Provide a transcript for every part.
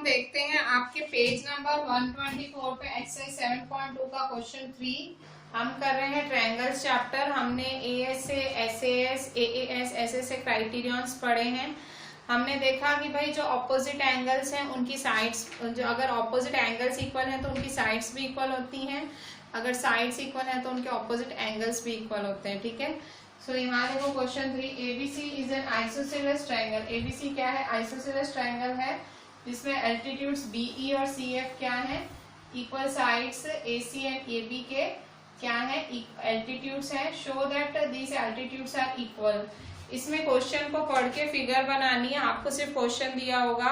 हम देखते हैं आपके पेज नंबर 124 पे एक्सरसाइज 7.2 का क्वेश्चन 3 हम कर रहे हैं ट्रायंगल्स चैप्टर। हमने एएस से एसएएस एएएस एसएस से क्राइटेरियंस पढ़े हैं। हमने देखा कि भाई जो ऑपोजिट एंगल्स हैं उनकी साइड्स, जो अगर ऑपोजिट एंगल्स इक्वल हैं तो उनकी साइड्स भी इक्वल होती हैं, अगर साइड्स इक्वल हैं तो उनके ऑपोजिट एंगल्स भी इक्वल होते हैं। ठीक है, सो यहाँ देखो question 3, ABC is an isosceles triangle. ABC क्या है? आइसोसेलेस ट्रायंगल है जिसमें एल्टीट्यूड्स बीई और सीएफ क्या है? Equal sides AC and AB के क्या है? एल्टीट्यूड्स है। Show that these altitudes are equal. इसमें क्वेश्चन को पढ़ के फिगर बनानी है। आपको सिर्फ क्वेश्चन दिया होगा,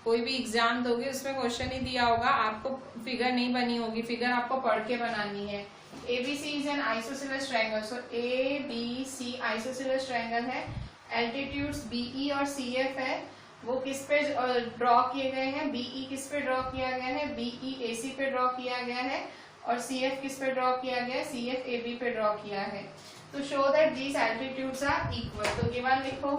कोई भी एग्जाम दोगे उसमें क्वेश्चन ही दिया होगा, आपको फिगर नहीं बनी होगी, फिगर आपको पढ़ के बनानी है। ABC is an isosceles triangle. So ABC isosceles triangle है। एल्टीट्यूड्स BE और CF है, वो किस पे ड्रॉ किए गए हैं? BE किस पे ड्रॉ किया गया है? BE AC पे ड्रॉ किया गया है। और CF किस पे ड्रॉ किया गया है? CF AB पे ड्रॉ किया है। तो show that these altitudes are equal. तो गिवन लिखो,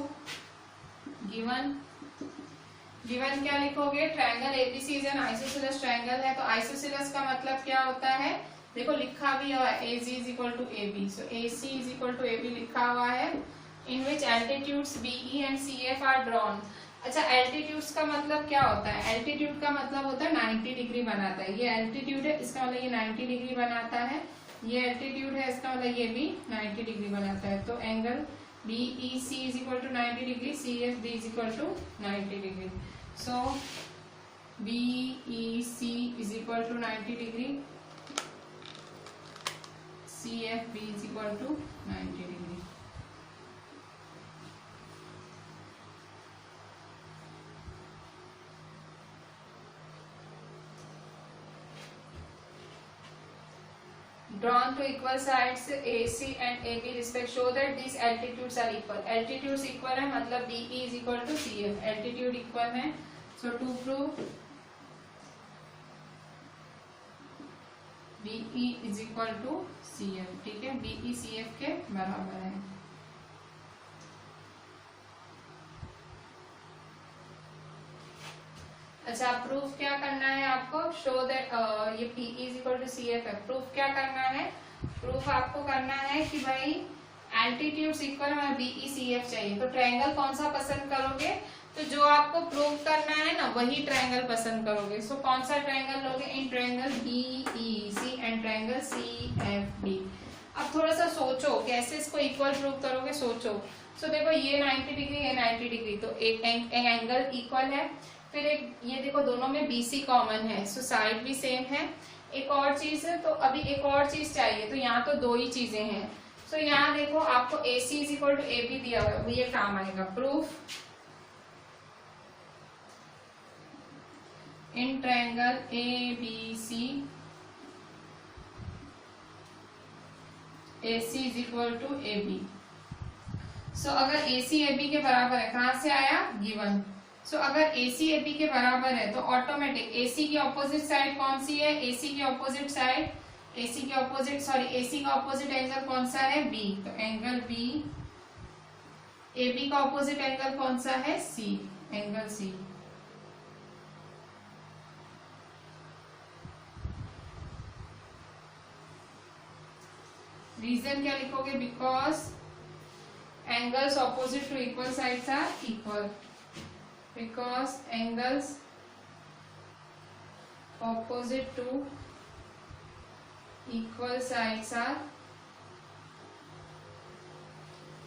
गिवन क्या लिखोगे? Triangle ABC is an isosceles triangle है। तो आइसोसेलेस का मतलब क्या होता है? देखो लिखा भी हुआ है AC is equal to AB। So AC is equal to AB लिखा हुआ है। In which altitudes BE and CF are drawn. अच्छा, एल्टीट्यूड्स का मतलब क्या होता है? एल्टीट्यूड का मतलब होता है 90 डिग्री बनाता है। ये एल्टीट्यूड है, इसका मतलब ये 90 डिग्री बनाता है। ये एल्टीट्यूड है, इसका मतलब ये भी 90 डिग्री बनाता है। तो angle BEC is equal to 90 degree, CFB is equal to 90 degree. So BEC is equal to 90 degree, CFB is equal to 90 degree. Drawn to equal sides AC and AB respect, show that these altitudes are equal. Altitudes equal है मतलब BE is equal to CF, altitude equal है। So to prove BE is equal to CF, ठीक है, BE CF के बराबर है। अच्छा, proof क्या करना है आपको? शो दैट ये PE is equal to CF है। प्रूफ क्या करना है? प्रूफ आपको करना है कि भाई एल्टीट्यूड्स इक्वल है, BE CF चाहिए। तो ट्रायंगल कौन सा पसंद करोगे? तो जो आपको प्रूव करना है ना वही ट्रायंगल पसंद करोगे। सो कौन सा ट्रायंगल लोगे? In triangle BEC and triangle CFB। अब थोड़ा सा सोचो कैसे इसको इक्वल प्रूव करोगे, सोचो। सो देखो ये 90 डिग्री, ये 90 डिग्री, तो एक एंगल इक्वल है। फिर एक ये देखो दोनों में BC कॉमन है, सो साइड भी सेम है। एक और चीज है, तो अभी एक और चीज चाहिए, तो यहाँ तो दो ही चीजें हैं। सो यहाँ देखो आपको AC is equal to AB दिया हुआ है, ये काम आएगा। Proof in triangle ABC AC is equal to AB। So अगर AC AB के बराबर है, कहां से आया? गिवन। सो अगर AC AB के बराबर है तो ऑटोमेटिक AC की ऑपोजिट साइड कौन सी है? AC की ऑपोजिट साइड, AC का ऑपोजिट एंगल कौन सा है? B। तो एंगल B। AB का ऑपोजिट एंगल कौन सा है? C, angle C। रीजन क्या लिखोगे? Because angles opposite to equal sides are equal. Because angles opposite to equal sides are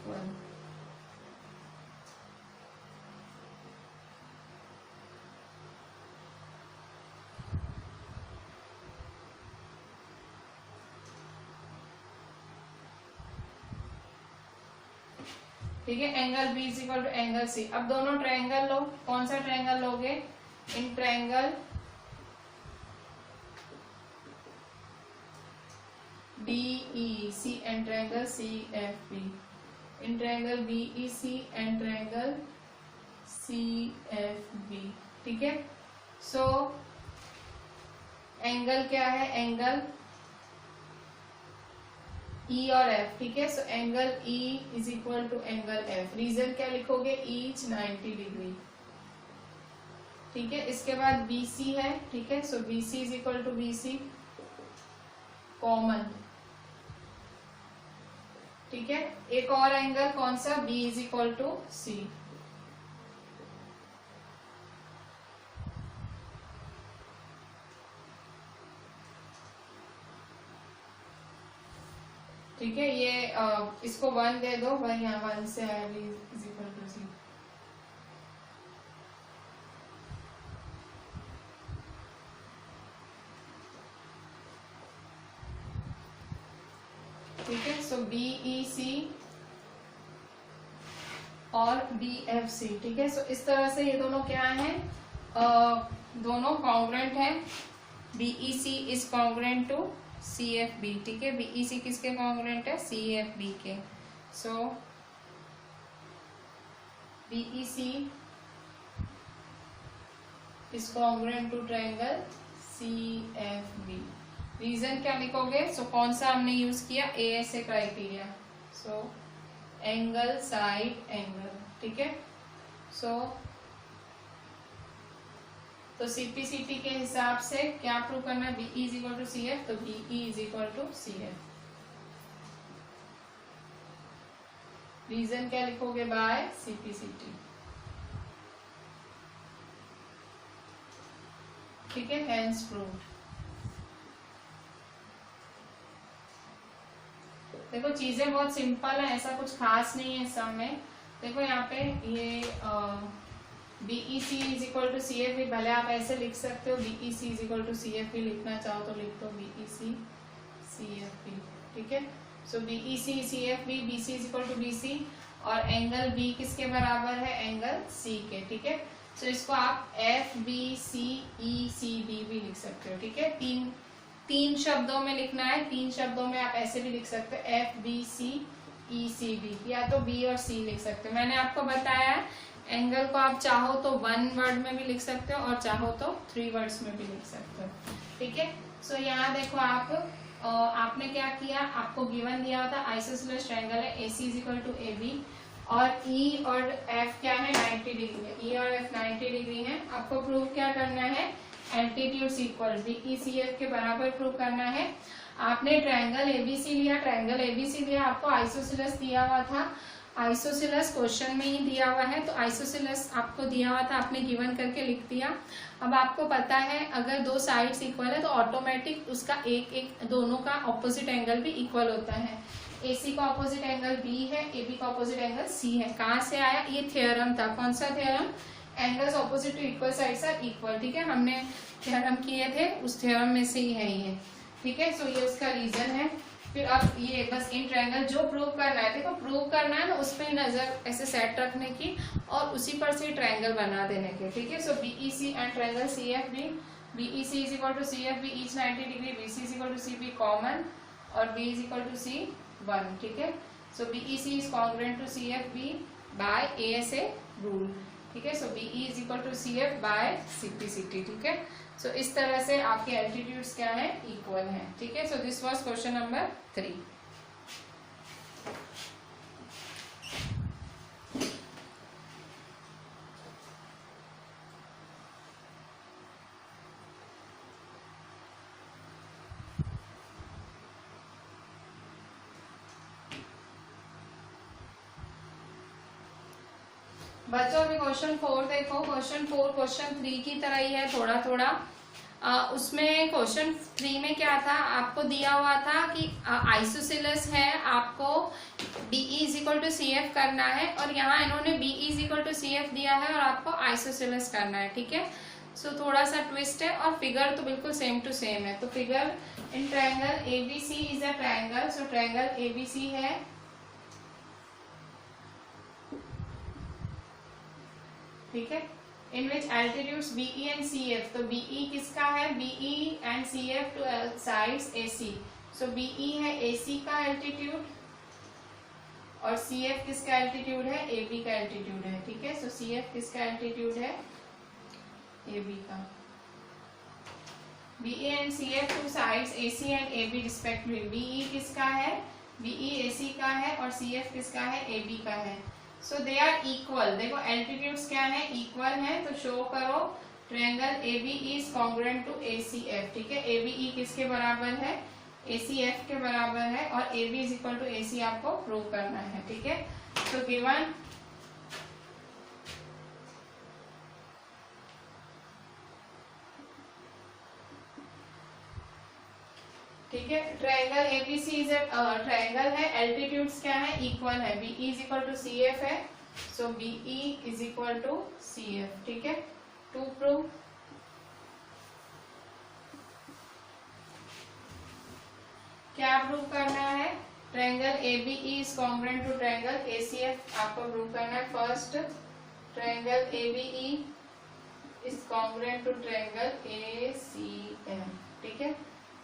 equal. ठीक है, angle B is equal to angle C। अब दोनों ट्रायंगल लो, कौन सा ट्रायंगल लोगे? In triangle BEC and triangle CFB। In triangle BEC and triangle CFB। ठीक है, सो एंगल क्या है? एंगल E और F। ठीक है, so angle E is equal to angle F। Reason क्या लिखोगे? Each 90 degree. ठीक है। इसके बाद BC है, ठीक है। So BC is equal to BC common, ठीक है। एक और एंगल कौन सा, B is equal to C, ठीक है। ये इसको 1 दे दो भाई, यहाँ 1 से आया, B is equal to C, ठीक है। सो BEC और BFC, ठीक है। सो इस तरह से ये दोनों क्या है, दोनों कॉन्ग्रुएंट है। BEC is congruent to CFB, ठीक है। BEC किसके कॉन्ग्रुएंट है, CFB के। So BEC is congruent to triangle CFB। Reason क्या लिखोगे, सो कौन सा हमने यूज किया, ASA criteria, so angle side angle, ठीक है। सो तो CPCT के हिसाब से क्या प्रूव करना है, BE is equal to CF, तो BE is equal to CF। Reason क्या लिखोगे, बाय CPCT, ठीक है। Hence proved. देखो चीजें बहुत सिंपल है, ऐसा कुछ खास नहीं है सब में। देखो यहाँ पे ये BEC is equal to CF भी, भले आप ऐसे लिख सकते हो, BEC is equal to CF भी लिखना चाहो तो लिख दो, BEC CFB, ठीक है। So BEC CFB, BC is equal to BC, और एंगल B किसके बराबर है, एंगल C के, ठीक है। सो इसको आप FBCECB भी लिख सकते हो, ठीक है। तीन शब्दों में लिखना है, 3 शब्दों में आप ऐसे भी लिख सकते हो, FBCECB, या तो B और C लिख सकते हो। मैंने आपको बताया है एंगल को आप चाहो तो 1 वर्ड में भी लिख सकते हो और चाहो तो 3 वर्ड्स में भी लिख सकते हो, ठीक है। सो यहाँ देखो आपने क्या किया, आपको गिवन दिया होता आइसोसेलेस ट्रायंगल है, AC is equal to AB, और E और F क्या है, 90 डिग्री है। E और F 90 डिग्री है। आपको प्रूव क्या करना है, एल्टीट्यूड्स इक्वल, BECF के बराबर प्रूव करना है। आपने ट्रायंगल ABC लिया, ट्रायंगल ABC लिया, आपको आइसोसेलेस दिया हुआ था, आइसोसेलेस क्वेश्चन में ही दिया हुआ है, तो आइसोसेलेस आपको दिया हुआ था, आपने गिवन करके लिख दिया। अब आपको पता है अगर 2 साइड्स इक्वल है तो ऑटोमेटिक उसका एक दोनों का ऑपोजिट एंगल भी इक्वल होता है। AC का ऑपोजिट एंगल B है, AB का ऑपोजिट एंगल C है। कहाँ से आया, ये थ्योरम था, कौन सा theorem, angles opposite to equal sides are equal, ठीक है। हमने थ्योरम किए थे, उस थ्योरम में से ही है ये, ठीक है। सो ये उसका रीजन है। फिर अब ये बस इन ट्रायंगल जो प्रूव करना है, देखो प्रूव करना है ना, उस पर नजर ऐसे सेट रखने की और उसी पर से ट्रायंगल बना देने के, ठीक है। So BEC and triangle CFB, BEC is equal to CFB each 90 degree, BC is equal to CB common, और B is equal to C1, ठीक है। So BEC is congruent to CFB by ASA rule, ठीक है। So BE is equal to CF by CPCT, ठीक है। सो इस तरह से आपके एल्टीट्यूड्स क्या है, इक्वल है, ठीक है। So this was question number 3। बच्चों अभी क्वेश्चन 4 देखो। क्वेश्चन 4 क्वेश्चन 3 की तरह ही है थोड़ा थोड़ा। उसमें क्वेश्चन 3 में क्या था, आपको दिया हुआ था कि आइसोसेलेस है, आपको BE is equal to CF करना है, और यहाँ इन्होंने BE is equal to CF दिया है और आपको आइसोसेलेस करना है, ठीक है। सो थोड़ा सा ट्विस्ट है, और फिगर तो बिल्कुल सेम टू सेम है। तो figure in triangle ABC is a triangle, so triangle ABC है, ठीक है, in which altitudes BE and CF। तो BE किसका है, BE and CF two sides AC। So BE है AC का एल्टीट्यूड और CF किसका एल्टीट्यूड है, AB का एल्टीट्यूड है, ठीक है। सो CF किसका एल्टीट्यूड है, AB का। BE and CF two sides AC and AB respectively. BE किसका है, BE AC का है, और CF किसका है, AB का है। So they are equal. देखो एल्टीट्यूड्स क्या है, इक्वल है, तो शो करो triangle ABE is congruent to ACF, ठीक है। एबीई किसके बराबर है, एसीएफ के बराबर है, और AB is equal to AC आपको प्रूव करना है, ठीक है। तो गिवन ठीक है, ट्रायंगल एबीसी इज ट्रायंगल है, एल्टीट्यूड्स क्या है, इक्वल है, BE is equal to C F है, so BE is equal to C F, ठीक है। टू प्रूव क्या प्रूव करना है, triangle ABE is congruent to triangle ACF आपको प्रूव करना है। First, triangle ABE is congruent to triangle ACF, ठीक है।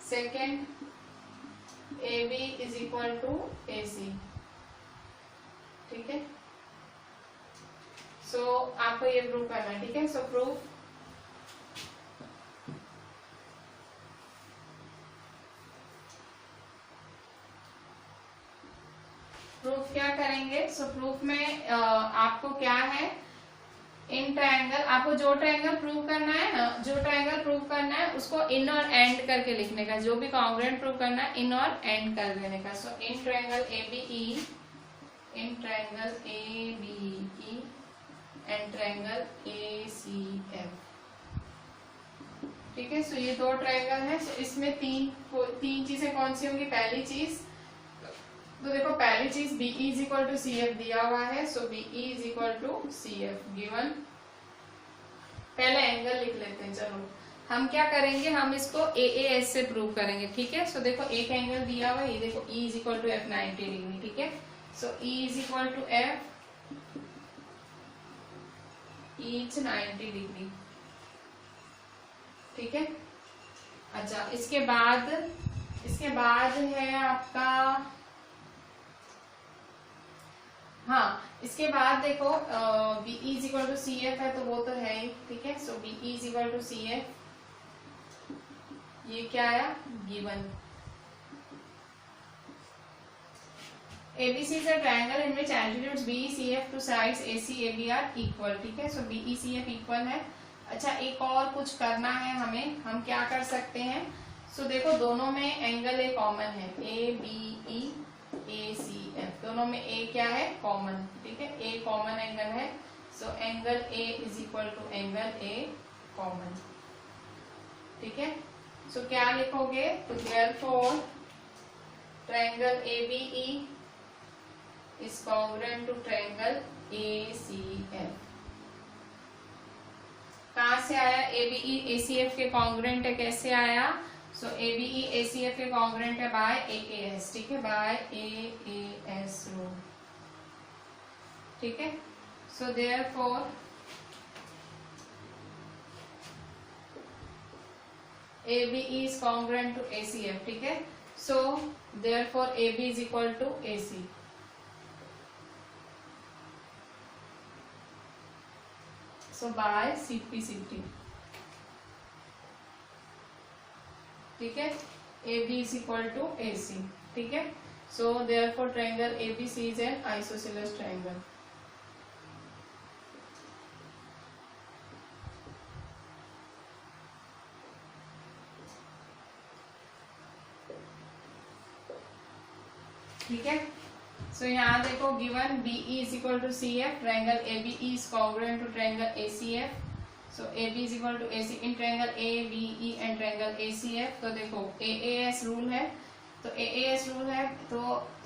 Second, AB is equal to AC, ठीक है। सो आपको ये प्रूव करना है, ठीक है। सो प्रूफ प्रूफ क्या करेंगे, सो प्रूफ में आपको क्या है, इन ट्रायंगल आपको जो ट्रायंगल प्रूव करना है ना, जो ट्रायंगल प्रूव करना है उसको इन और एंड करके लिखने का, जो भी कॉन्ग्रुएंट प्रूव करना है इन और एंड कर देने का। So in triangle ABE, in triangle ABE and triangle ACF, ठीक है। सो ये दो ट्रायंगल है, सो इसमें तीन चीजें कौन सी होंगी। पहली चीज तो देखो, पहली चीज BE is equal to C F दिया हुआ है, so BE is equal to C F given. पहले एंगल लिख लेते हैं, चलो हम क्या करेंगे, हम इसको ए एस से प्रूव करेंगे, ठीक है। सो देखो एक एंगल दिया हुआ है, ये देखो E is equal to F 90 degree, ठीक है। So E is equal to F each 90 degree, ठीक है। अच्छा, इसके बाद है आपका, हाँ इसके बाद देखो BE is equal to C F है, तो वो तो है ही, ठीक है। So BE is equal to C F, ये क्या आया, given. ABC is a triangle in which altitudes BE C F to sides AC AB are equal, ठीक है। So BE C F equal है। अच्छा, एक और कुछ करना है हमें, हम क्या कर सकते हैं, सो देखो दोनों में एंगल ए कॉमन है, A B E A C F, दोनों में ए क्या है, कॉमन, ठीक है। ए कॉमन एंगल है, so angle A is equal to angle A common, ठीक है। सो क्या लिखोगे, तो therefore triangle ABE is congruent to triangle ACF. कहां से आया, एबीई एसीएफ के कॉन्ग्रुएंट है, कैसे आया, सो एबीई एसीएफ के कॉन्ग्रुएंट है बाय एएस, ठीक है, बाय एएस रूल, ठीक है। So therefore ABE is congruent to ACF, ठीक है। So therefore AB is equal to AC, so by CPCT, ठीक है। A B is equal to A C, ठीक है। So therefore triangle A B C is an isosceles triangle, ठीक है। So यहाँ देखो given BE is equal to C F, triangle A B is congruent to triangle A C F, so A B is equal to A C in triangle A B E and triangle A C F. तो देखो A S rule है, तो A S rule है तो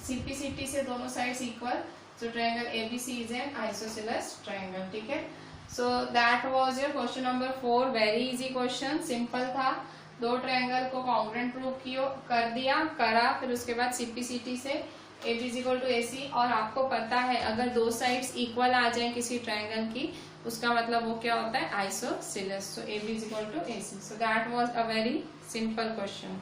CPCT से दोनों sides equal, so triangle A B C is an isosceles triangle, ठीक है। So that was your question number 4, very easy question, simple था। दो ट्रायंगल को कॉन्ग्रुएंट प्रूव करा, फिर उसके बाद सीपीसीटी से A B is equal to A C, और आपको पता है अगर दो साइड्स इक्वल आ जाए किसी ट्रायंगल की, उसका मतलब वो क्या होता है, isosceles. So A B is equal to A C, so that was a very simple question.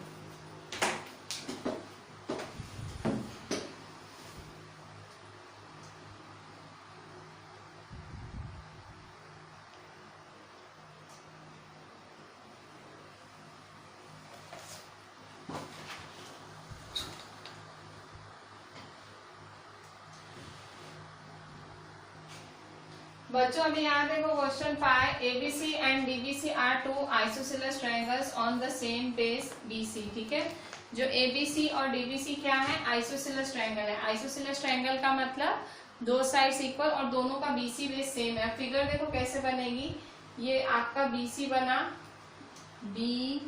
बच्चों अभी यहाँ देखो question 5, ABC and DBC are two isosceles triangles on the same base BC. ठीक है, जो एबीसी और डीबीसी क्या है, आइसोसेलेस ट्रायंगल है। आइसोसेलेस ट्रायंगल का मतलब दो साइड्स इक्वल और दोनों का बीसी बेस सेम है। फिगर देखो कैसे बनेगी, ये आपका बीसी बना, बी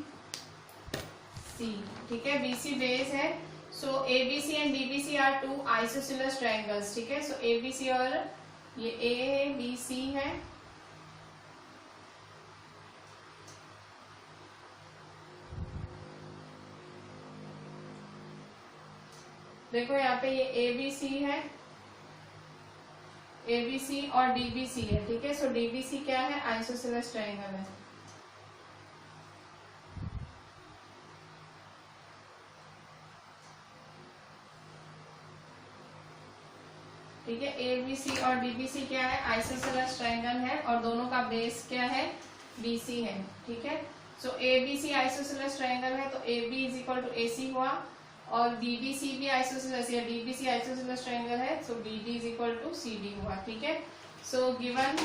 सी, ठीक है, बीसी बेस है। So ABC and DBC are two isosceles triangles. ठीक है, सो एबीसी और ये ए बी सी है, देखो यहाँ पे ये ए बी सी है, ए बी सी और डी बी सी है। ठीक है, सो डी बी सी क्या है, आइसोसेलेस ट्रायंगल है। ठीक है, ए बी सी और डी बी सी क्या है, आइसोसेलेस ट्रायंगल है और दोनों का बेस क्या है, बी सी है। ठीक है, so A B C isosceles triangle है तो A B is equal to A C हुआ, और डी बी सी भी आइसोसेलेस या D B C isosceles triangle है, so D D is equal to C D हुआ। ठीक है, सो गिवन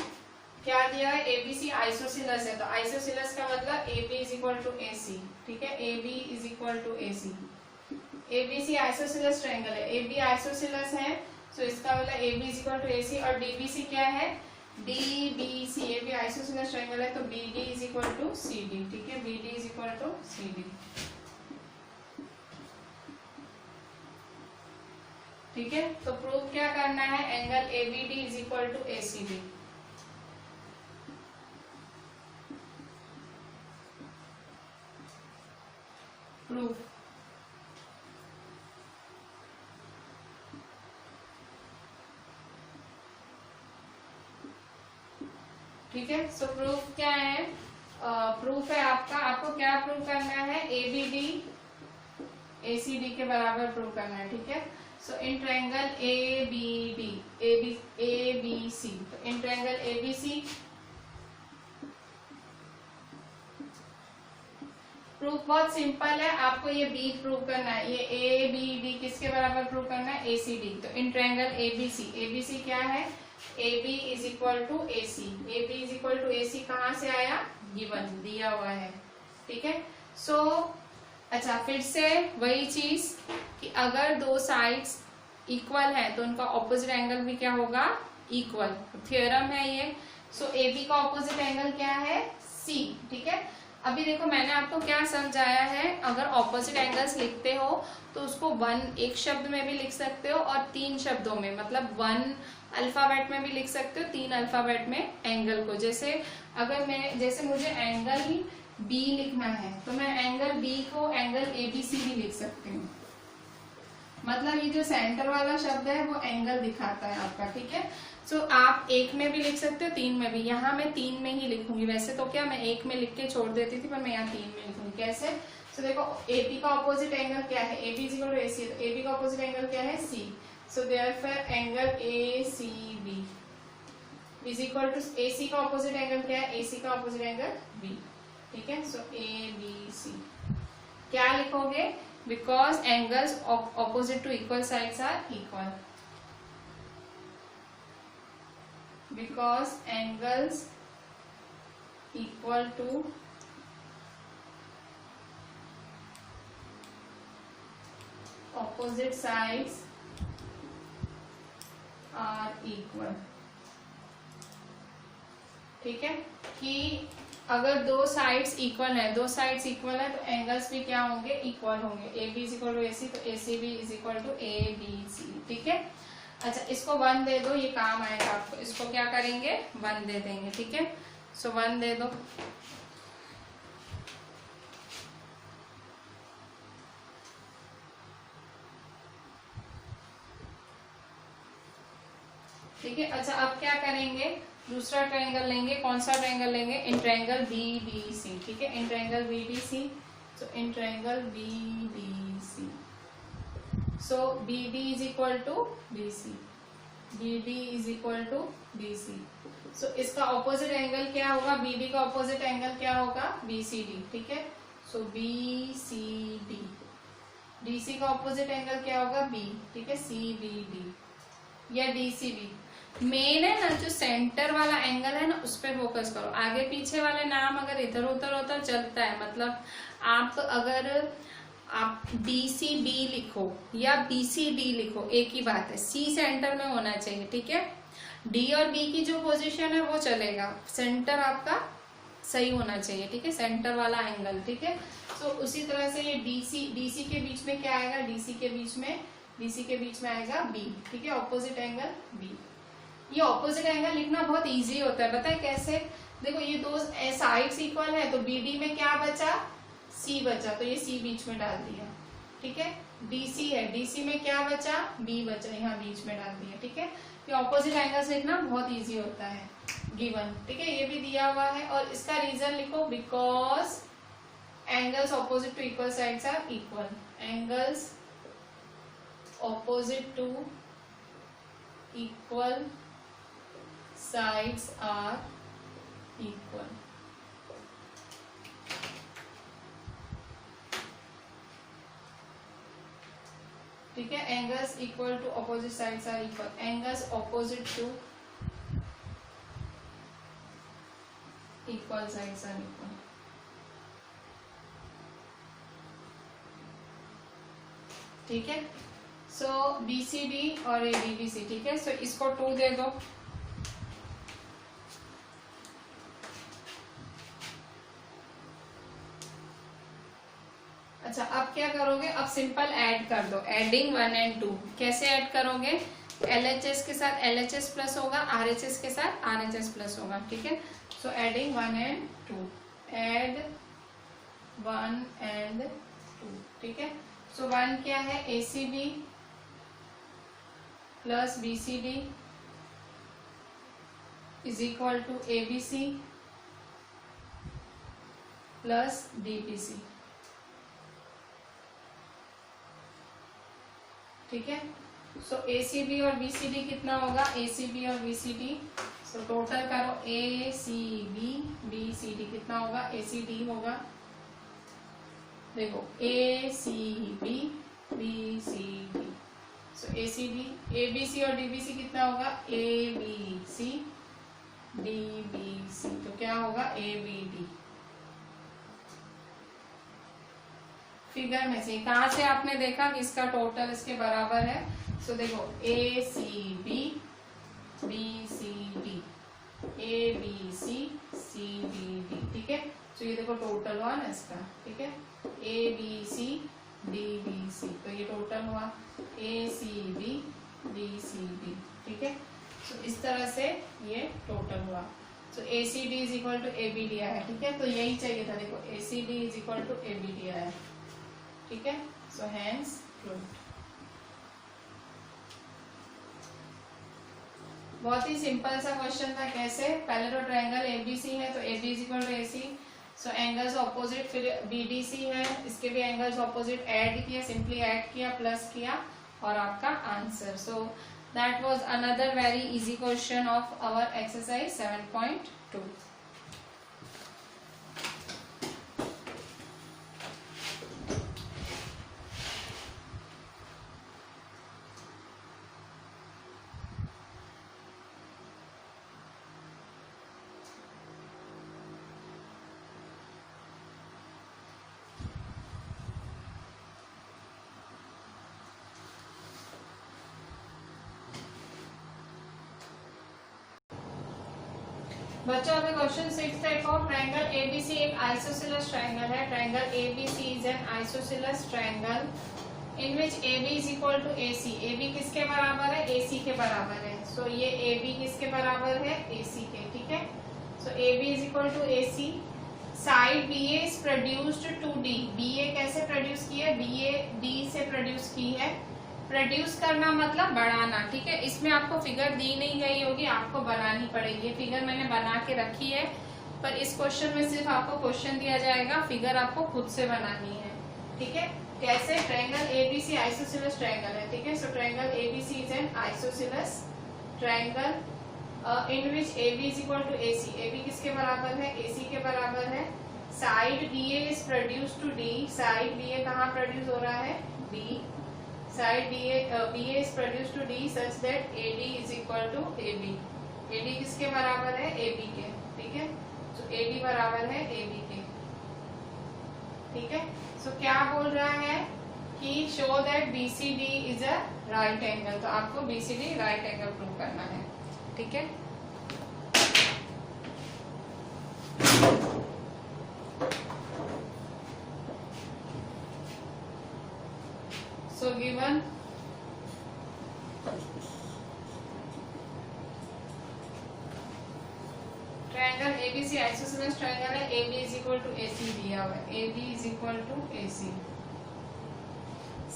क्या दिया है, ए बी सी आइसोसेलेस है तो आइसोसेलेस का मतलब A B is equal to A C. ठीक है, A B is equal to A C, A B C isosceles triangle है, ए बी आइसोसेलेस है, सो इसका मतलब A B is equal to A C, और D B C क्या है, D B C, A B isosceles triangle है तो B D is equal to C D. ठीक है, B D is equal to C D. ठीक है, तो प्रूव क्या करना है, angle A B D is equal to A C D. Proof, ठीक है, सो प्रूफ क्या है, प्रूफ है आपका, आपको क्या प्रूव करना है, A B D A C D के बराबर प्रूव करना है। ठीक है, so in triangle A B D, A B C, तो in triangle A B C proof बहुत सिंपल है, आपको ये बी प्रूव करना है, ये ए बी डी किसके बराबर प्रूव करना है, ए सी डी। तो in triangle A B C क्या है, A B is equal to A C, A B is equal to A C कहाँ से आया, गिवन दिया हुआ है। ठीक है, सो अच्छा फिर से वही चीज कि अगर दो साइड्स इक्वल है तो उनका ऑपोजिट एंगल भी क्या होगा, इक्वल, थ्योरम है ये। सो ए बी का ऑपोजिट एंगल क्या है, सी। ठीक है, अभी देखो मैंने आपको क्या समझाया है, अगर ऑपोजिट एंगल्स लिखते हो तो उसको वन एक शब्द में भी लिख सकते हो और तीन शब्दों में, मतलब वन अल्फाबेट में भी लिख सकते हो, तीन अल्फाबेट में एंगल को। जैसे अगर मैं, जैसे मुझे एंगल बी लिखना है तो मैं एंगल बी को एंगल ए बी सी भी लिख सकती हूँ, मतलब ये जो सेंटर वाला शब्द है वो एंगल दिखाता है आपका। ठीक है, सो आप एक में भी लिख सकते हो, तीन में भी, यहाँ मैं तीन में ही लिखूंगी, वैसे तो क्या मैं एक में लिख के छोड़ देती थी, पर मैं यहाँ तीन में लिखूंगी। कैसे, सो देखो ए बी का ऑपोजिट एंगल क्या है, A B is equal to A C, तो ए बी का ऑपोजिट एंगल क्या है, C. So therefore angle A C B is equal to, A C का ऑपोजिट एंगल क्या है, ए सी का ऑपोजिट एंगल बी। ठीक है, सो ए बी सी क्या लिखोगे, because angles opposite to equal sides are equal, because angles equal to opposite sides are equal। ठीक है, कि अगर दो साइड्स इक्वल है, दो साइड्स इक्वल है तो एंगल्स भी क्या होंगे, इक्वल होंगे। A B is equal to A C, तो A C B is equal to A B C. ठीक है, अच्छा इसको वन दे दो, ये काम आएगा आपको, इसको क्या करेंगे, वन दे देंगे। ठीक है, सो वन दे दो। ठीक है, अच्छा अब क्या करेंगे, दूसरा ट्रायंगल लेंगे, कौन सा ट्रायंगल लेंगे, in triangle B D C. ठीक है, in triangle B D C, so in triangle B D C, so B D is equal to B C, B D is equal to B C. So इसका opposite angle क्या होगा, B D का opposite angle क्या होगा, B C D. ठीक है, so B C D, D C का opposite angle क्या होगा, बी। ठीक है, सी बी डी या डी सी बी, मेन है ना जो सेंटर वाला एंगल है ना उस पर फोकस करो, आगे पीछे वाले नाम अगर इधर उधर होता चलता है, मतलब आप अगर आप BCB लिखो या BCD लिखो एक ही बात है, C सेंटर में होना चाहिए, ठीक है। D और B की जो पोजीशन है वो चलेगा, सेंटर आपका सही होना चाहिए, ठीक है, सेंटर वाला एंगल, ठीक है। तो उसी तरह से ये DC के बीच में क्या आएगा, DC के बीच में आएगा B, ठीक है, ऑपोजिट एंगल B। ये ऑपोजिट एंगल लिखना बहुत इजी होता है, पता है कैसे? देखो ये दो साइड्स इक्वल है तो BD में क्या बचा, C बचा, तो ये C बीच में डाल दिया, ठीक है। DC है, DC में क्या बचा, B बचा, यहाँ बीच में डाल दिया, ठीक है। ये ऑपोजिट एंगल्स लिखना बहुत इजी होता है, गिवन, ठीक है। ये भी दिया हुआ है और इसका रीजन लिखो, because angles opposite to equal sides are equal, angles opposite to equal sides are equal, ठीक है। Angles equal to opposite sides are equal, angles opposite to equal sides are equal, ठीक है। सो BCD और DBC, ठीक है। सो इसको 2 दे दो, अच्छा अब क्या करोगे, अब सिंपल ऐड कर दो, एडिंग 1 और 2। कैसे ऐड करोगे, LHS के साथ LHS प्लस होगा, RHS के साथ RHS प्लस होगा, ठीक है। सो एडिंग 1 और 2, एड 1 और 2, ठीक है। सो 1 क्या है, ACB plus BCD is equal to ABC plus DBC, ठीक है। सो ACB और BCD कितना होगा, ACB और BCD, सो टोटल करो ACB BCD कितना होगा, ACD होगा, देखो ACB BCD, सो ACB ABC और DBC कितना होगा, ABC DBC, तो क्या होगा ABD। फिगर में से कहा से आपने देखा कि इसका टोटल इसके बराबर है, सो देखो ACB BCD ABC CBD, ठीक है। तो ये देखो टोटल हुआ ना इसका, ठीक है, ABC DBC, तो ये टोटल हुआ ACB BCD, ठीक है। तो इस तरह से ये टोटल हुआ, तो ACD is equal to ABD आया, ठीक है। तो यही चाहिए था, देखो ACD is equal to ABD आया, ठीक है। So hence proved. बहुत ही सिंपल सा क्वेश्चन था, कैसे, पहले तो ट्रायंगल ABC है तो AB is equal to AC, so angles opposite, फिर BDC है, इसके भी एंगल्स ऑपोजिट, ऐड किया, सिंपली ऐड किया, प्लस किया और आपका answer. So that was another very easy question of our exercise 7.2। बच्चों अभी क्वेश्चन 6 देखो, ट्रायंगल ABC एक आइसोसेलेस ट्रायंगल है, triangle ABC is an isosceles triangle in which AB is equal to AC, AB किसके बराबर है, AC के बराबर है, सो ये AB किसके बराबर है, AC के, ठीक है। So AB is equal to AC, side BA is produced to D, BA कैसे प्रोड्यूस की है, BA D से प्रोड्यूस की है, प्रोड्यूस करना मतलब बढ़ाना, ठीक है। इसमें आपको फिगर दी नहीं गई होगी, आपको बनानी पड़ेगी, फिगर मैंने बना के रखी है, पर इस क्वेश्चन में सिर्फ आपको क्वेश्चन दिया जाएगा, फिगर आपको खुद से बनानी है, ठीक है। कैसे, ट्रायंगल ABC आइसोसेलेस ट्रायंगल है, ठीक है। So triangle ABC is an isosceles triangle in which AB is equal to AC, AB किसके बराबर है, AC के बराबर है, side BA is produced to D, side BA कहाँ प्रोड्यूस हो रहा है, D, side BA is produced to D such that AD is equal to AB. AD किसके बराबर है? AB के, ठीक है। तो AD बराबर है AB के, ठीक है। सो क्या बोल रहा है कि show that BCD is a right angle, तो आपको BCD राइट एंगल प्रूव करना है, ठीक है। So given triangle ABC isosceles triangle है, AB is equal to AC दिया हुआ है, AB is equal to AC.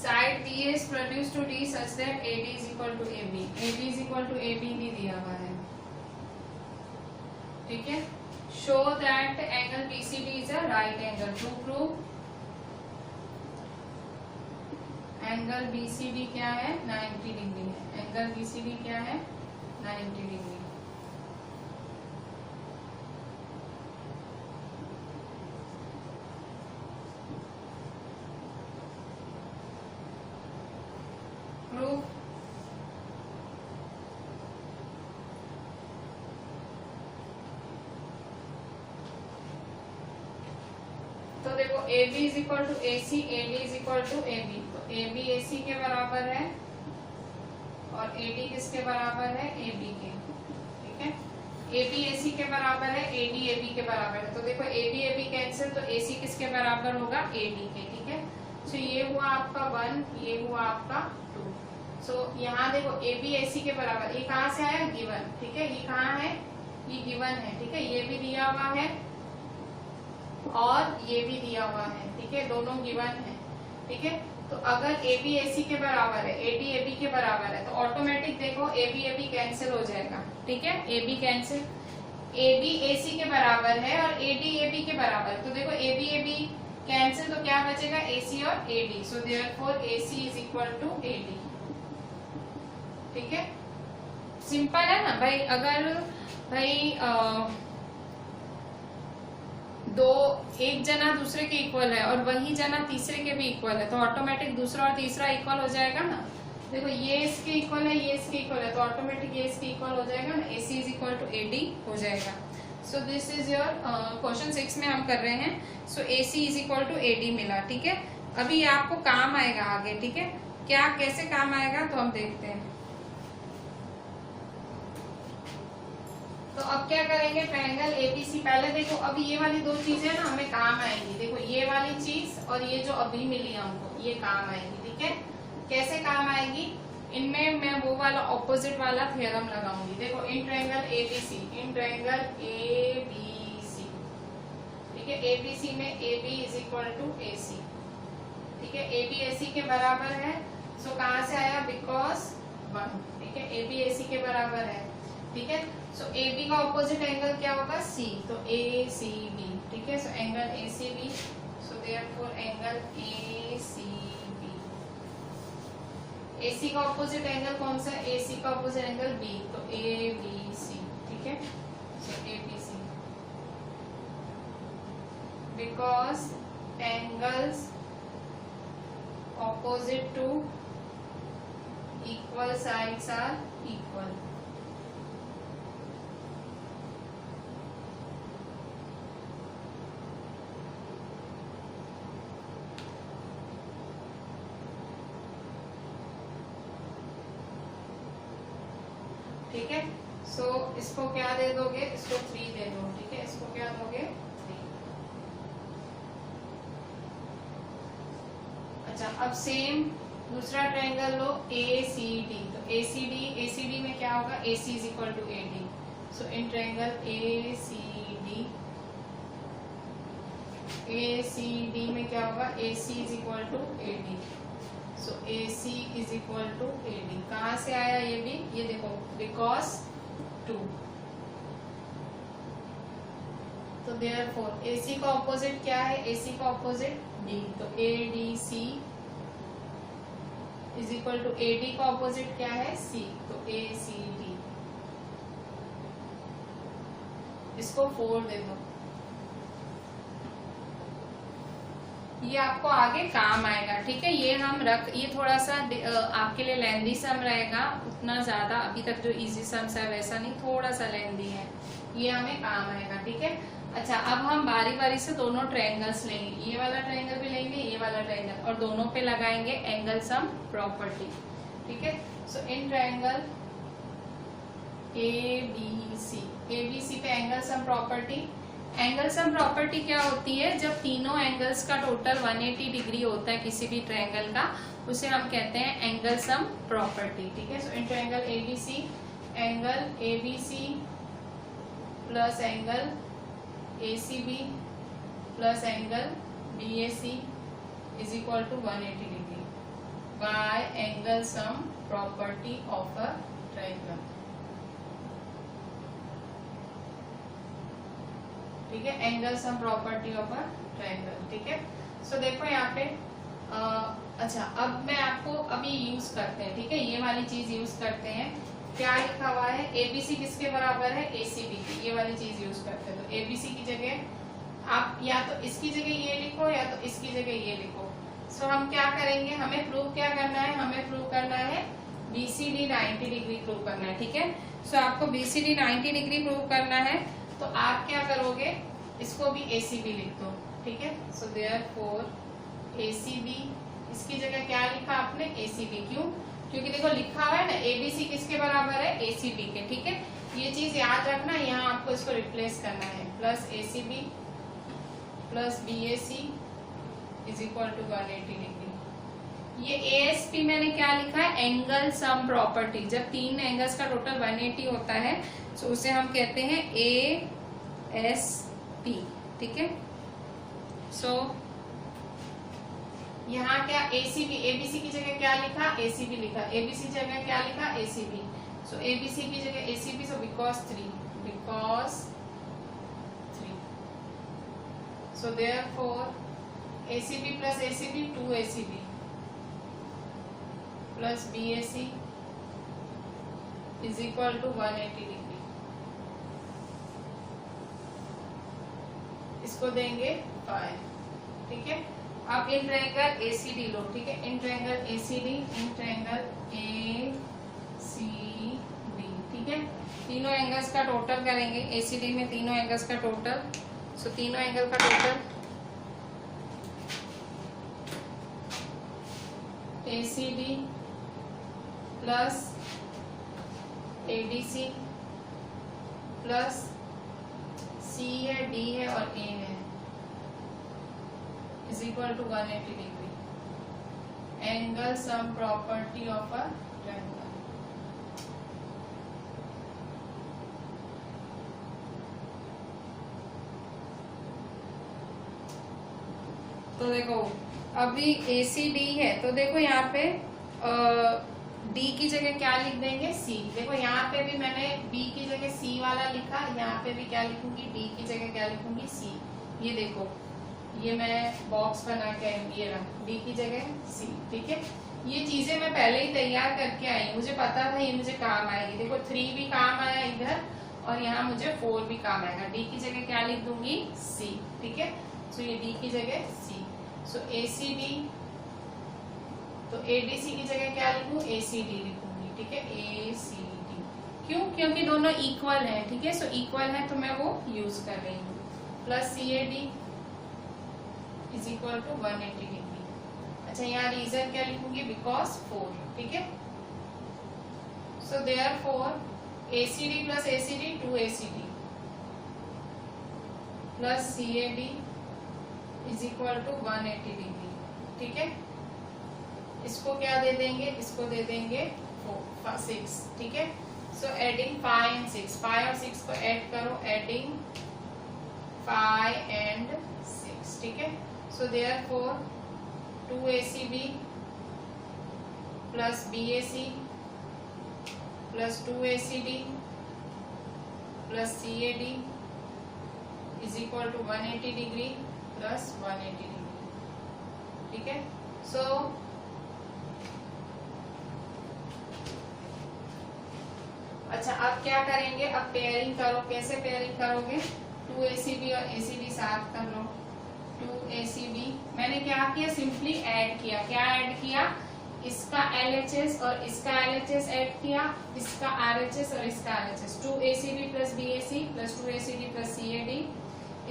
Side BA is produced to D such that AD is equal to AB. AB is equal to AB भी दिया हुआ है, ठीक है। Show that angle BCD is a right angle. To prove angle BCD क्या है? 90 degree है। Angle BCD क्या है? 90 डिग्री। प्रूफ तो देखो AB is equal to AC, AD is equal to AB. तो AB AC के बराबर है और AD किसके बराबर है? AB के, ठीक है। AB AC के बराबर है, AD AB के बराबर है। तो देखो AB AB कैंसिल, तो AC किसके बराबर होगा? AD के, ठीक है। सो ये हुआ आपका 1, ये हुआ आपका 2। सो यहाँ देखो AB AC के बराबर, ये कहाँ से आया? गिवन, ठीक है। ये कहाँ है? ये गिवन है, ठीक है। ये भी दिया हुआ है और ये भी दिया हुआ है, ठीक है। दोनों गिवन है, ठीक है। तो अगर AB AC के बराबर है, AD AB के बराबर है, तो ऑटोमेटिक देखो AB AB कैंसिल हो जाएगा, ठीक है। AB कैंसिल, AB AC के बराबर है और AD AB के बराबर है, तो देखो AB AB कैंसिल, तो क्या बचेगा? AC और AD. So therefore AC is equal to AD, ठीक है। सिंपल है ना भाई। अगर भाई एक जना दूसरे के इक्वल है और वही जना तीसरे के भी इक्वल है, तो ऑटोमेटिक दूसरा और तीसरा इक्वल हो जाएगा ना। देखो ये इसके इक्वल है, ये इसके इक्वल है, तो ऑटोमेटिक ये इसके इक्वल हो जाएगा ना। AC is equal to AD हो जाएगा। So this is your question 6 में हम कर रहे हैं। So AC is equal to AD मिला, ठीक है। अभी आपको काम आएगा आगे, ठीक है। क्या कैसे काम आएगा तो हम देखते हैं। तो अब क्या करेंगे? ट्रायंगल ABC, पहले देखो अभी ये वाली दो चीजें ना हमें काम आएंगी। देखो ये वाली चीज और ये जो अभी मिली हमको, ये काम आएगी, ठीक है। कैसे काम आएगी? इनमें मैं वो वाला ऑपोजिट वाला थ्योरम लगाऊंगी। देखो in triangle ABC, in triangle ABC, ठीक है। ABC में AB is equal to AC, ठीक है। AB AC के बराबर है, सो कहाँ से आया? बिकॉज 1, ठीक है। AB AC के बराबर है, ठीक है। सो AB का ऑपोजिट एंगल क्या होगा? C, तो ACB, ठीक है। सो एंगल ACB, सो देयरफॉर एंगल ACB। AC का ऑपोजिट एंगल कौन सा? AC का ऑपोजिट एंगल B, तो ABC, ठीक है। सो ABC, because angles opposite to equal sides are equal. ठीक है। सो इसको क्या दे दोगे? इसको 3 दे दो, ठीक है। इसको क्या दोगे? 3। अच्छा, अब सेम दूसरा ट्रायंगल लो ACD। तो ACD में क्या होगा? AC is equal to AD। So in triangle ACD में क्या होगा? AC is equal to AD। So AC is equal to AD। कहाँ से आया ये भी? ये देखो, बिकॉज 2। तो देयरफॉर AC का ऑपोजिट क्या है? AC का ऑपोजिट D, तो ADC is equal to AD का ऑपोजिट क्या है? C, तो ACD। इसको 4 दे दो। ये आपको आगे काम आएगा, ठीक है। ये थोड़ा सा आपके लिए लेंदी सम रहेगा, उतना ज्यादा अभी तक जो इजी सम्स है वैसा नहीं, थोड़ा सा लेंदी है, ये हमें काम आएगा, ठीक है। अच्छा, अब हम बारी बारी से दोनों ट्रायंगल्स लेंगे, ये वाला ट्रायंगल भी लेंगे, ये वाला ट्रायंगल, और दोनों पे लगाएंगे एंगल सम प्रॉपर्टी, ठीक है। सो इन ट्रायंगल ABC पे angle sum property. Angle sum property क्या होती है? जब तीनों एंगल्स का टोटल 180 डिग्री होता है किसी भी ट्रायंगल का, उसे हम कहते हैं एंगल सम प्रॉपर्टी, ठीक है। So in triangle angle ABC plus angle ACB plus angle BAC is equal to 180 degree by angle sum property of a triangle, ठीक है। Angle sum property of a triangle, ठीक है। So देखो यहाँ पे अच्छा, अब मैं आपको अभी यूज करते हैं, ठीक है, ये वाली चीज यूज करते हैं। क्या लिखा हुआ है? ABC किसके बराबर है? ACB की, ये वाली चीज यूज करते हैं। तो ABC की जगह आप या तो इसकी जगह ये लिखो या तो इसकी जगह ये लिखो। सो हम क्या करेंगे, हमें प्रूव क्या करना है? हमें प्रूव करना है BCD 90 डिग्री प्रूव करना है, ठीक है। सो आपको BCD 90 डिग्री प्रूव करना है, तो आप क्या करोगे, इसको भी ACB लिख दो, ठीक है। सो देयरफॉर ACB, इसकी जगह क्या लिखा आपने? ACB। क्यों? क्योंकि देखो लिखा हुआ है ना ABC किसके बराबर है? ACB के, ठीक है। ये चीज याद रखना, यहाँ आपको इसको रिप्लेस करना है, plus ACB plus BAC is equal to 180 degree. ये ASP मैंने क्या लिखा है? Angle sum property. जब तीन एंगल्स का टोटल 180 होता है तो उसे हम कहते हैं ASP, ठीक है। सो यहाँ क्या ACB, ABC की जगह क्या लिखा? ACB लिखा। ABC जगह क्या लिखा? ACB। सो ABC की जगह ACB, so because 3 so therefore ACB plus ACB 2ACB plus BAC is equal to 180 degree. इसको देंगे 5, ठीक है। अब इन ट्रायंगल ACD लो, ठीक है। In triangle ACD, in triangle ACD, ठीक है। तीनों एंगल्स का टोटल करेंगे ACD में, तीनों एंगल्स का टोटल। सो तीनों एंगल का total ACD plus ADC plus C है, D है और A है, is equal to 180 degree. Angle sum property of a triangle. तो देखो अभी ACD है, तो देखो यहाँ पे D की जगह क्या लिख देंगे? C। देखो यहाँ पे भी मैंने B की जगह C वाला लिखा, यहाँ पे भी क्या लिखूंगी? D की जगह क्या लिखूंगी? C। ये देखो, ये मैं बॉक्स बना के आई, ये रहा D की जगह C, ठीक है। ये चीजें मैं पहले ही तैयार करके आई, मुझे पता था ये मुझे काम आएगी। देखो 3 भी काम आया इधर, और यहाँ मुझे 4 भी काम आएगा। D की जगह क्या लिख दूंगी? C, ठीक है। सो ये D की जगह C। सो ACD, तो ADC की जगह क्या लिखूं? ACD लिखूंगी, ठीक है। ACD क्यों? क्योंकि दोनों इक्वल हैं, ठीक है। सो इक्वल है तो मैं वो यूज कर रही हूँ। Plus CAD is equal to 180 degree. अच्छा, यहाँ रीजन क्या लिखूंगी? बिकॉज 4, ठीक है। So therefore ACD plus ACD 2ACD plus CAD is equal to 180 degree, ठीक है। इसको क्या दे देंगे? इसको दे देंगे 6, ठीक है। सो एडिंग 5 एंड 6, 5 और 6 को ऐड करो, एडिंग 5 एंड 6, ठीक है। So therefore 2ACB plus BAC plus 2ACD plus CAD is equal to 180 degree plus 180 degree, ठीक है। सो अच्छा, अब क्या करेंगे? अब पेयरिंग करो। कैसे पेयरिंग करोगे? 2ACB और ACD साथ कर लो। 2ACB मैंने मैंने क्या किया, सिंपली ऐड किया। क्या ऐड किया, इसका LHS और इसका LHS ऐड किया, इसका RHS और इसका RHS। 2ACD plus BAC plus 2ACD plus CAD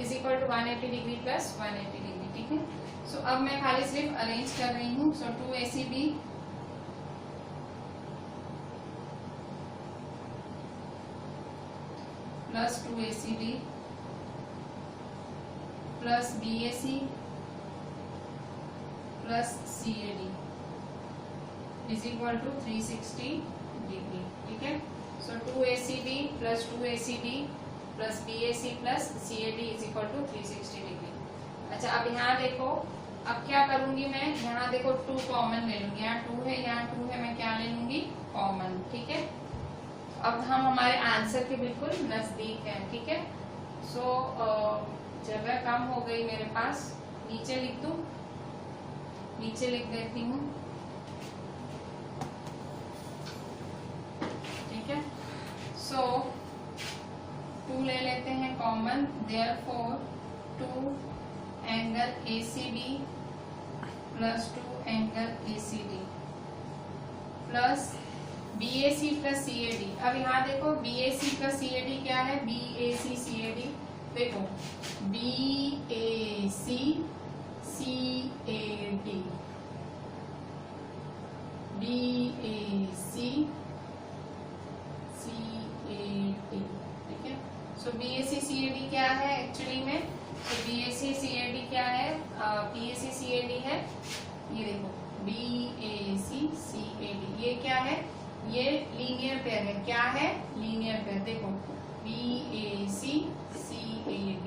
is equal to 180 degree plus 180 degree. ठीक है, सो अब मैं खाली सिर्फ अरेंज कर रही हूँ। So 2ACD plus 2ACD plus BAC plus CAD is equal to 360 degree. ठीक है, so 2ACD plus 2ACD plus BAC plus CAD is equal to 360 degree. अच्छा, अब यहाँ देखो, अब क्या करूंगी मैं, यहाँ देखो 2 कॉमन ले लूंगी। यहाँ 2 है, यहाँ 2 है, मैं क्या ले लूंगी, कॉमन। ठीक है, अब हम हमारे आंसर के बिल्कुल नजदीक हैं। ठीक है, सो जगह कम हो गई मेरे पास, नीचे लिख दूं, नीचे लिख देती हूँ। ठीक है, सो 2 ले लेते हैं common, therefore 2 angle ACB plus 2 angle ACD plus BAC plus CAD। अब यहाँ देखो BAC प्लस CAD क्या है, BAC CAD, देखो BAC CAD, BAC CAD। ठीक है, सो BAC CAD क्या है एक्चुअली में, तो BAC CAD क्या है, PAC CAD है, ये देखो BAC CAD, ये क्या है, ये लीनियर पेयर है। क्या है, लीनियर पेयर। देखो BAC CAD,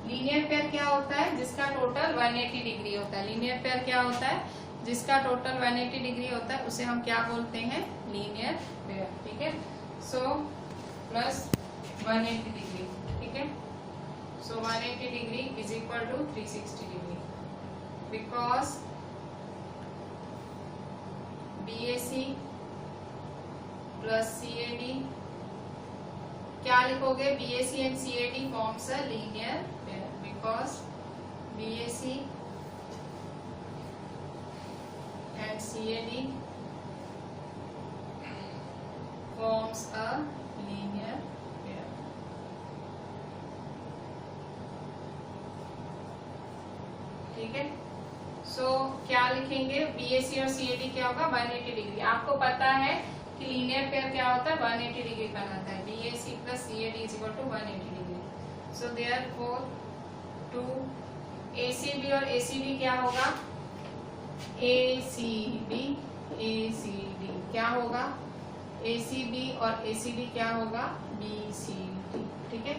लीनियर पेयर क्या होता है, जिसका टोटल 180 डिग्री होता है। लीनियर पेयर क्या होता है, जिसका टोटल 180 डिग्री होता है, उसे हम क्या बोलते हैं, लीनियर पेयर। ठीक है, सो प्लस 180 डिग्री। ठीक है, so 180 degree is equal to 360 degree, because BAC plus CAD, क्या लिखोगे, BAC and CAD forms a linear pair, because BAC and CAD forms a linear pair. ठीक है, सो क्या लिखेंगे, BAC और CAD क्या होगा, 180 डिग्री। आपको पता है कि लीनियर पेयर क्या होता है, 180 डिग्री बनाता है। BAC plus CAD is equal to 180 degree. So therefore 2 ACB और ACD क्या होगा, ACB क्या होगा, ACB और ACD क्या होगा, BCD। ठीक है,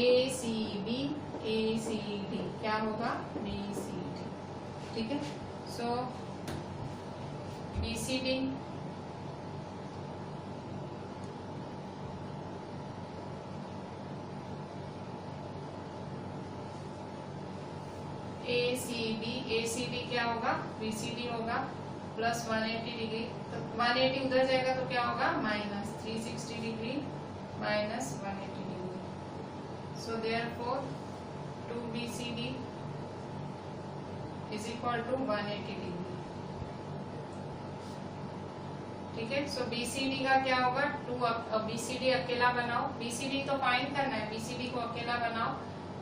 ACB क्या होगा, BCD। ठीक है, सो BCD ACD क्या होगा, BCD होगा प्लस 180 डिग्री, तो 180 उधर जाएगा तो क्या होगा, minus 360 degree minus 180 degree. So therefore 2BCD is equal to 180 degree. ठीक है, सो BCD का क्या होगा, 2 BCD अकेला बनाओ, BCD तो फाइंड करना है, BCD को अकेला बनाओ,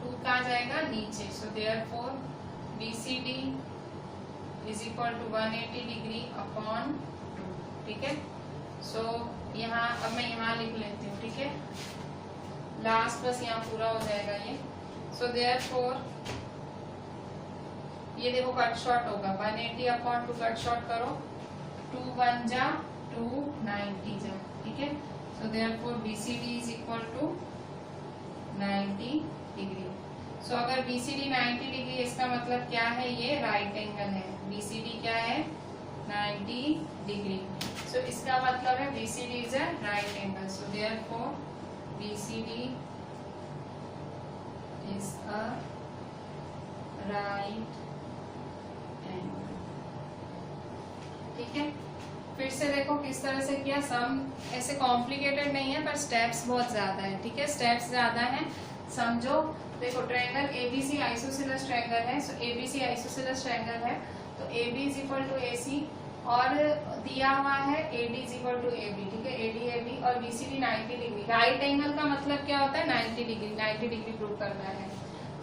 2 कहाँ जाएगा, नीचे। So therefore BCD is equal to 180 degree upon 2। ठीक है, सो यहाँ अब मैं यहाँ लिख लेती हूँ। ठीक है, लास्ट बस यहाँ पूरा हो जाएगा ये। सो देयरफॉर ये देखो कट शॉर्ट होगा, 180 अपॉन 2 कट शॉर्ट करो, 2 1 जा 2 90 जा। ठीक है, so therefore BCD is equal to 90 degree. So अगर BCD 90 डिग्री, इसका मतलब क्या है, ये राइट एंगल है। BCD क्या है, 90 डिग्री। सो इसका मतलब है BCD is a right angle. So therefore BCD is a right angle. ठीक है, फिर से देखो किस तरह से किया। सम ऐसे कॉम्प्लिकेटेड नहीं है, पर स्टेप्स बहुत ज्यादा है। ठीक है, स्टेप्स ज्यादा हैं, समझो। देखो ट्रायंगल एबीसी आइसोसेलेस ट्रायंगल है, सो एबीसी आइसोसेलेस ट्रायंगल है तो AB is equal to AC और दिया हुआ है AD is equal to AB, ठीक है, AD AB और BCD 90 डिग्री। राइट एंगल का मतलब क्या होता है 90 डिग्री, 90 डिग्री प्रूव करना है।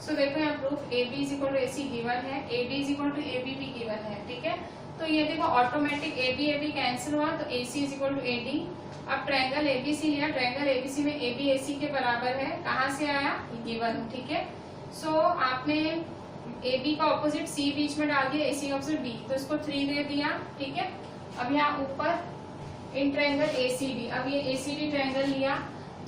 सो देखो यहाँ proof AB is equal to AC given है, AD is equal to AB भी गिवन है, ठीक है। तो ये देखो ऑटोमेटिक AB कैंसिल हुआ तो AC is equal to AD। अब ट्रायंगल ABC लिया, ट्रायंगल ABC में AB AC के बराबर है, कहाँ से आया गिवन, ठीक है। सो आपने AB का ऑपोजिट C बीच में डाल दिया, AC का ऑपोजिट B, तो इसको 3 दे दिया, ठीक है। अब यहाँ ऊपर इन ट्रायंगल ACD, अब ये ACD ट्रायंगल लिया,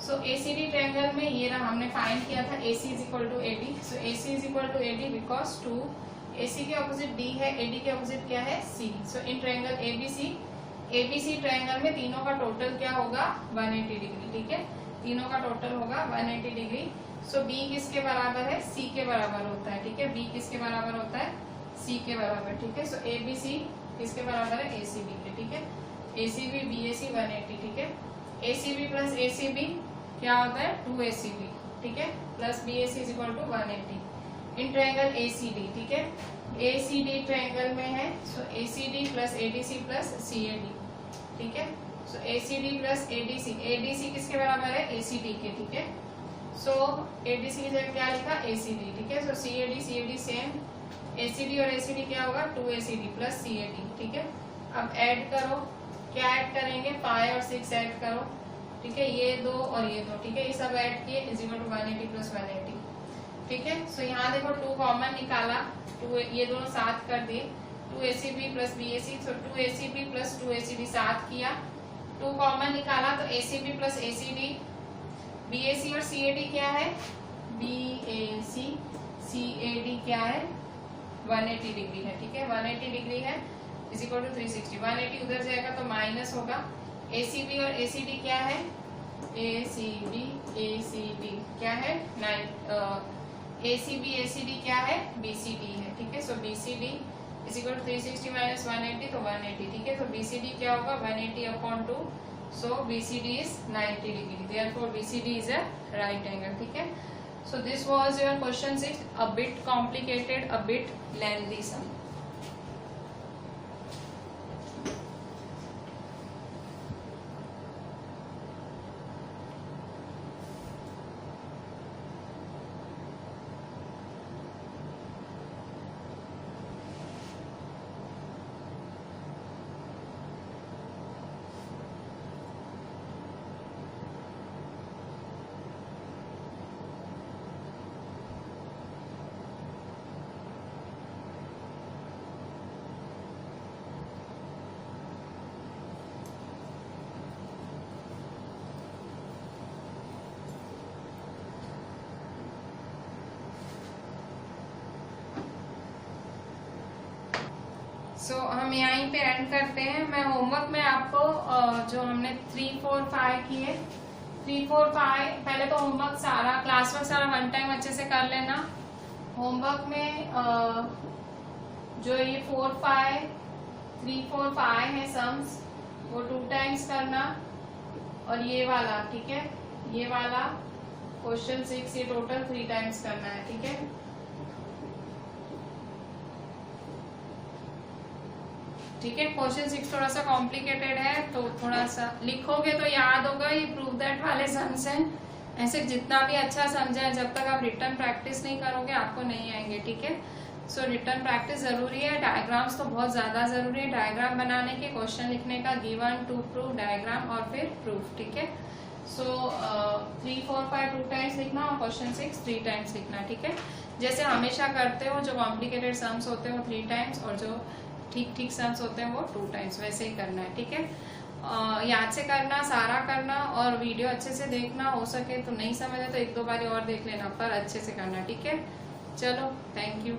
सो ACD ट्रायंगल में ये रहा, हमने फाइंड किया था AC is equal to AD, so AC is equal to AD because 2 AC के ऑपोजिट D है, AD के ऑपोजिट क्या है C। So in triangle ABC triangle में तीनों का टोटल क्या होगा 180 डिग्री, ठीक है, तीनों का टोटल होगा 180 डिग्री। सो B किसके बराबर है C के बराबर होता है, ठीक है, B किसके बराबर होता है C के बराबर, ठीक है। सो ABC किसके बराबर है ACB के, ठीक है, ACB BAC 180, ठीक है। ACB प्लस ACB क्या होता है 2ACB, ठीक है, plus BAC is equal to 180। In triangle ACD, ठीक है, ACD ट्रायंगल में है, so ACD plus ADC plus CAD, ठीक है। सो ACD प्लस ADC किसके बराबर है ACD के, ठीक है। सो ADC की जगह क्या लिखा ACD, ठीक है। सो CAD सेम, ACD और ACD क्या होगा 2ACD प्लस CAD, ठीक है। अब ऐड करो, क्या ऐड करेंगे 5 और 6 ऐड करो, ठीक है, ये 2 और ये 2, ठीक है, ये सब ऐड किए इज इक्वल टू 180 प्लस 180, ठीक है। सो यहाँ देखो 2 कॉमन निकाला, 2 ये दोनों साथ कर दिए, 2ACB प्लस BAC, सो 2ACB प्लस 2ACD साथ किया, 2 कॉमन निकाला तो ACB प्लस ACD, BAC और CAD क्या है BAC CAD क्या है 180 डिग्री है, ठीक है, 180 डिग्री है इज इक्वल टू 360, 180 उधर जाएगा तो माइनस होगा। ACB और ACD क्या है ACB क्या है ACD क्या है BCD है, ठीक है। So BCD is equal to 360 minus 180 तो 180, ठीक है। तो BCD क्या होगा 180 upon 2, so BCD is 90 degree, therefore BCD is a right angle, ठीक है। So this was your question 6, a bit complicated, a bit lengthy sum. सो हम यहीं पे एंड करते हैं। मैं होमवर्क में आपको जो हमने 3, 4, 5 किए, 3, 4, 5 पहले तो होमवर्क सारा क्लास वर्क सारा 1 टाइम अच्छे से कर लेना। होमवर्क में जो ये 4, 5, 3, 4, 5 है सम्स वो 2 टाइम्स करना और ये वाला, ठीक है, ये वाला क्वेश्चन 6 ये टोटल 3 टाइम्स करना है, ठीक है। ठीक है, क्वेश्चन 6 थोड़ा सा कॉम्प्लिकेटेड है तो थोड़ा सा लिखोगे तो याद होगा। ये प्रूव दैट वाले सम्स हैं, ऐसे जितना भी अच्छा समझा है जब तक आप रिटर्न प्रैक्टिस नहीं करोगे आपको नहीं आएंगे, ठीक है। सो रिटर्न प्रैक्टिस जरूरी है, डायग्राम्स तो बहुत ज्यादा जरूरी है, डायग्राम बनाने के, क्वेश्चन लिखने का, गिवन टू प्रूव डायग्राम और फिर प्रूफ, ठीक है। सो 3, 4, 5 2 टाइम्स लिखना और क्वेश्चन 6 3 टाइम्स लिखना, ठीक है। जैसे हमेशा करते हो, जो कॉम्प्लिकेटेड सम्स होते हैं वो 3 टाइम्स और जो ठीक ठीक सम्स होते हैं वो 2 टाइम्स, वैसे ही करना है, ठीक है। याद से करना, सारा करना और वीडियो अच्छे से देखना, हो सके तो नहीं समझे तो 1-2 बार और देख लेना, पर अच्छे से करना, ठीक है। चलो, थैंक यू।